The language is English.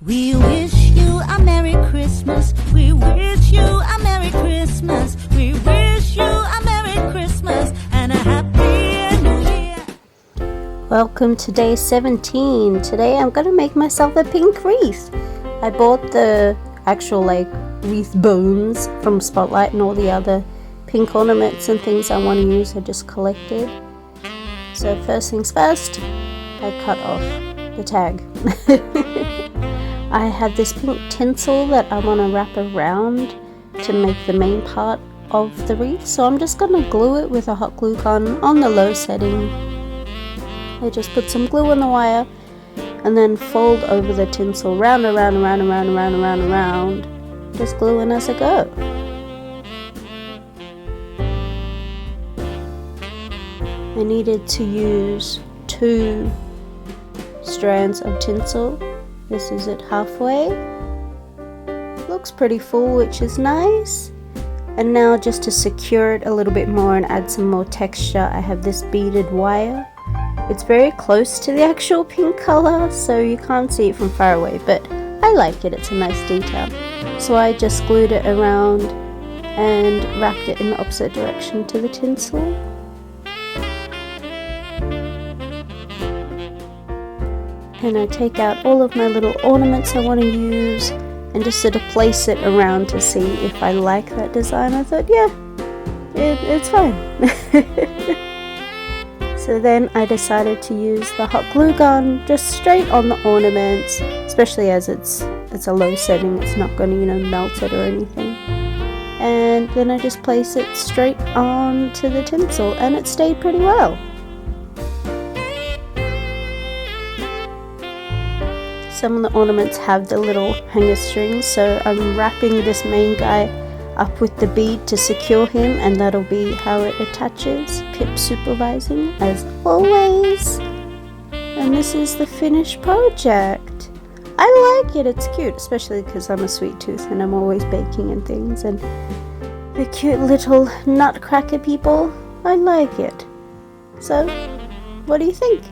We wish you a Merry Christmas. We wish you a Merry Christmas. We wish you a Merry Christmas and a Happy New Year. Welcome to day 17. Today I'm going to make myself a pink wreath. I bought the actual wreath bones from Spotlight and all the other pink ornaments and things I want to use I just collected. So first things first, I cut off the tag. I have this pink tinsel that I want to wrap around to make the main part of the wreath, so I'm just going to glue it with a hot glue gun on the low setting. I just put some glue on the wire and then fold over the tinsel round and round and round and round and round and round and round, just gluing as I go. I needed to use 2 strands of tinsel. This is it halfway. Looks pretty full, which is nice. And now just to secure it a little bit more and add some more texture, I have this beaded wire. It's very close to the actual pink color, so you can't see it from far away, but I like it. It's a nice detail. So I just glued it around and wrapped it in the opposite direction to the tinsel. And I take out all of my little ornaments I want to use and just sort of place it around to see if I like that design. I thought, yeah, it's fine. So then I decided to use the hot glue gun just straight on the ornaments, especially as it's a low setting, it's not going to melt it or anything. And then I just place it straight onto the tinsel and it stayed pretty well. Some of the ornaments have the little hanger strings, so I'm wrapping this main guy up with the bead to secure him, and that'll be how it attaches. Pip supervising as always. And this is the finished project. I like it, it's cute, especially because I'm a sweet tooth and I'm always baking and things, and the cute little nutcracker people, I like it. So, what do you think?